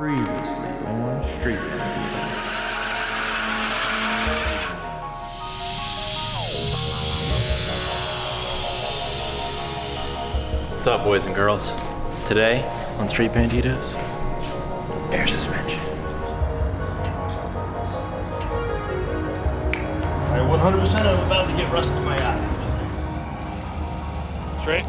Previously on Street Bandito. What's up, boys and girls? Today on Street Banditos, air suspension. I 100% am about to get rust in my eye. Straight.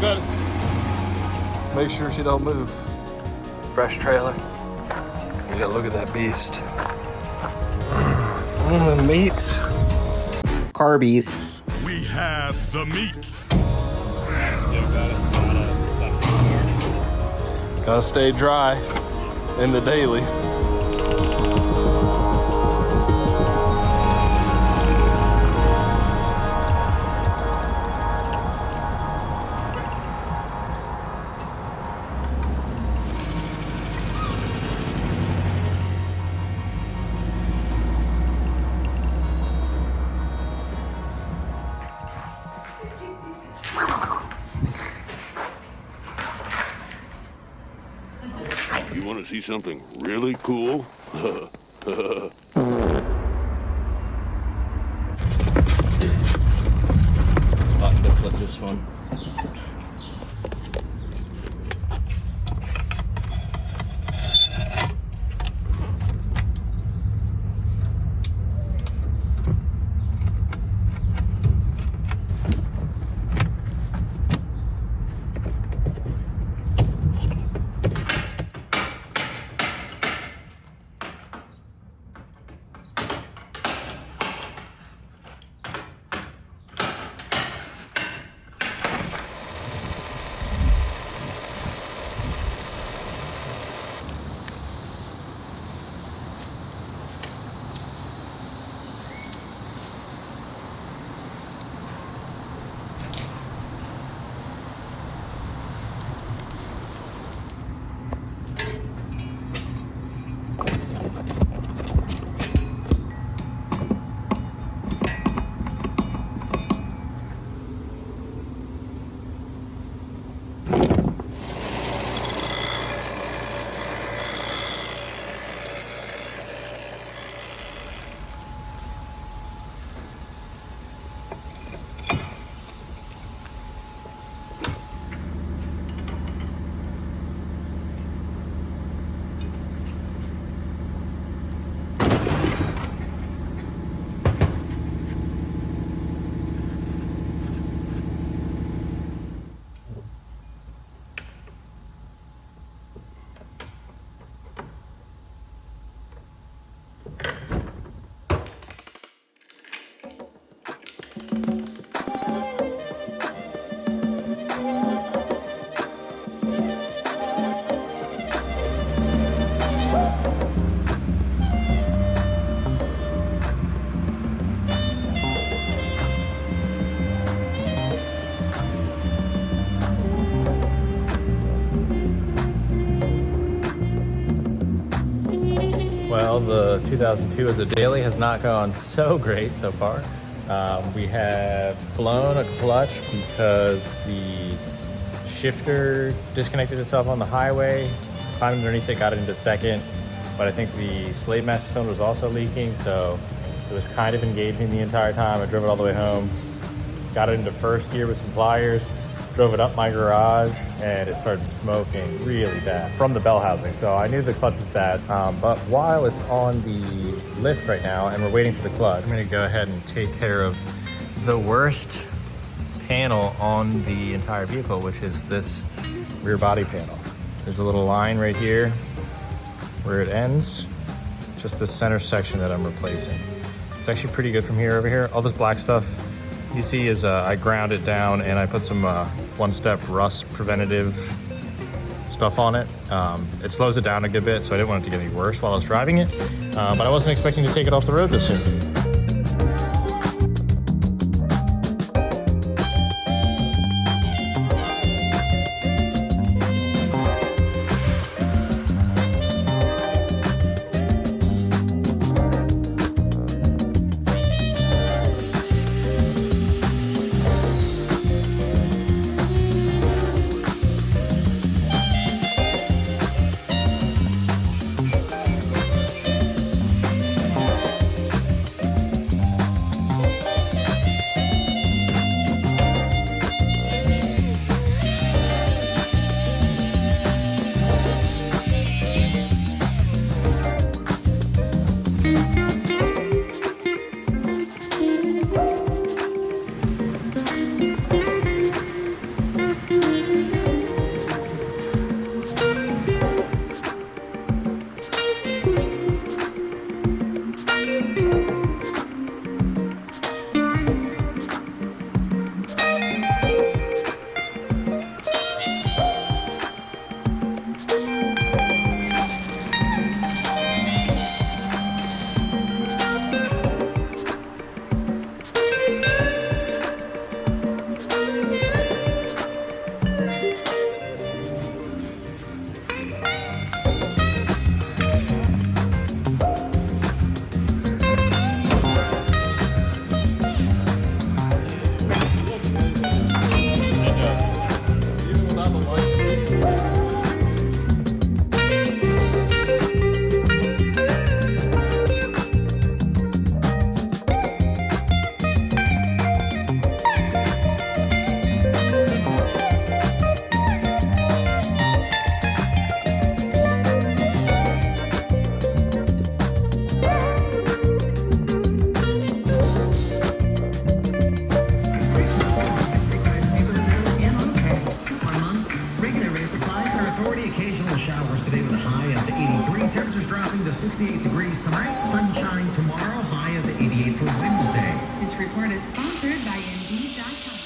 Good. Make sure she don't move. Fresh trailer. You gotta look at that beast. The meat. Carbies. We have the meat. Gotta stay dry in the daily. You want to see something really cool? Button to flip this one. Well, the 2002 as a daily has not gone so great so far. We have blown a clutch because the shifter disconnected itself on the highway, climbed underneath it, got it into second, but I think the slave master cylinder was also leaking, so it was kind of engaging the entire time. I drove it all the way home, got it into first gear with some pliers, drove it up my garage, and it started smoking really bad from the bell housing. So I knew the clutch was bad, but while it's on the lift right now and we're waiting for the clutch, I'm gonna go ahead and take care of the worst panel on the entire vehicle, which is this rear body panel. There's a little line right here where it ends, just this center section that I'm replacing. It's actually pretty good from here over here. All this black stuff you see is I ground it down and I put some one-step rust preventative stuff on it. It slows it down a good bit, so I didn't want it to get any worse while I was driving it, but I wasn't expecting to take it off the road this soon. dropping to 68 degrees tonight. Sunshine tomorrow. High of 88 for Wednesday. This report is sponsored by Indeed.com.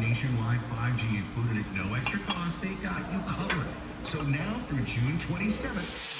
Nationwide 5G included at no extra cost. They got you covered. So now through June 27th.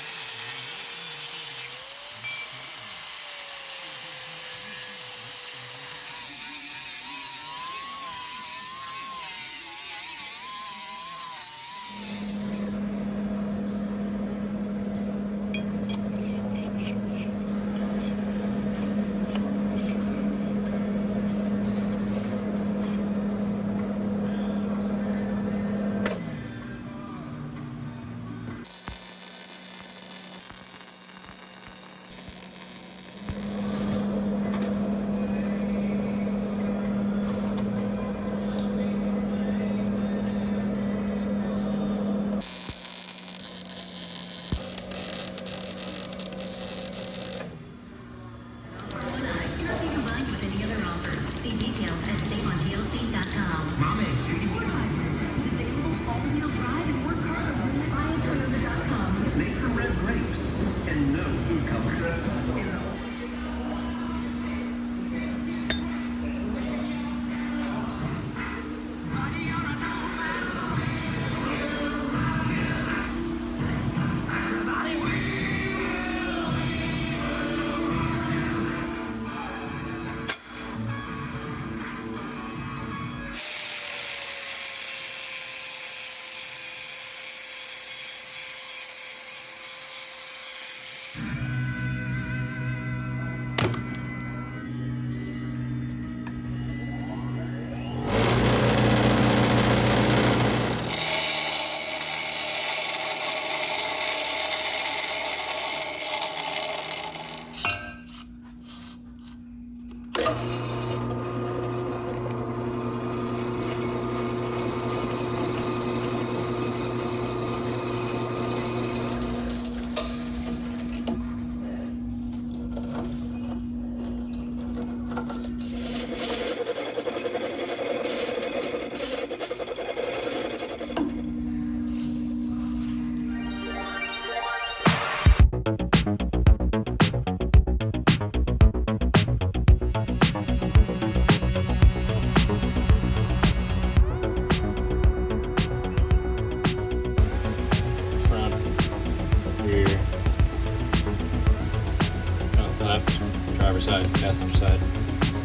Driver's side, passenger side,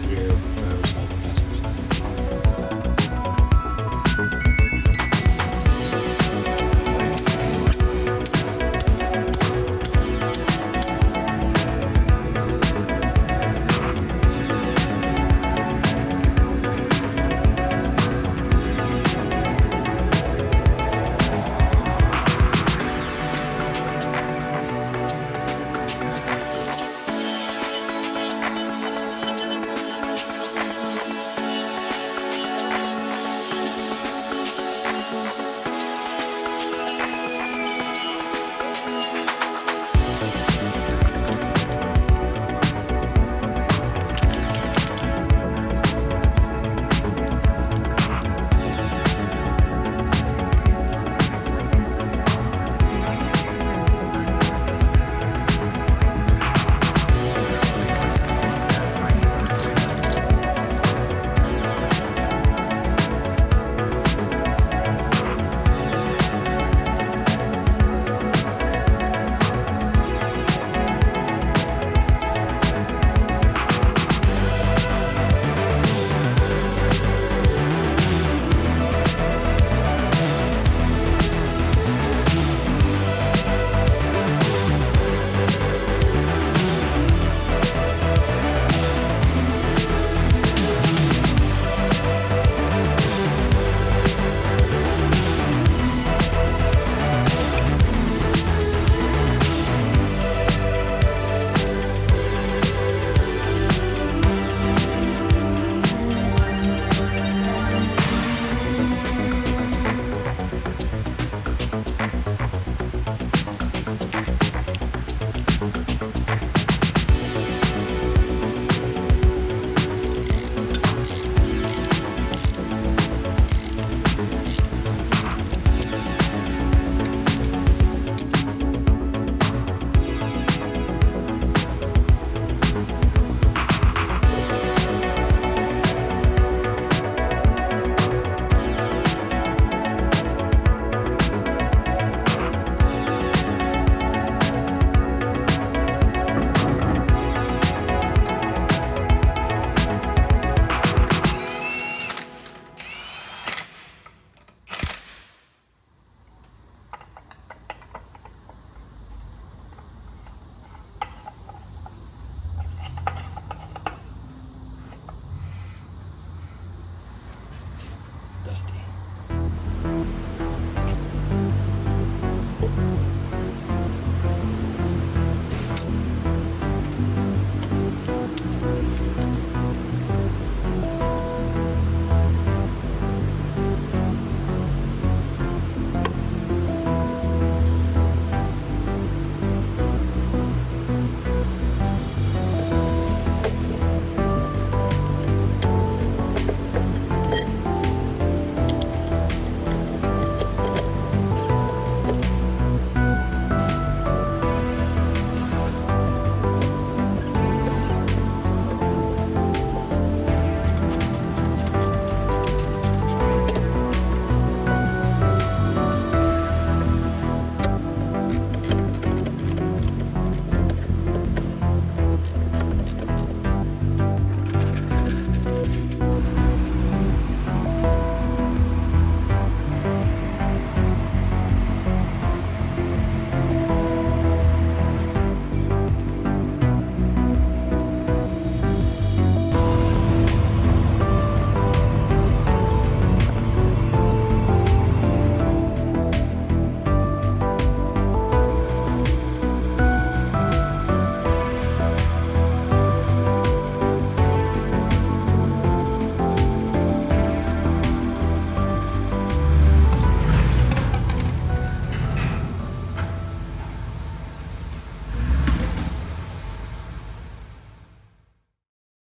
rear,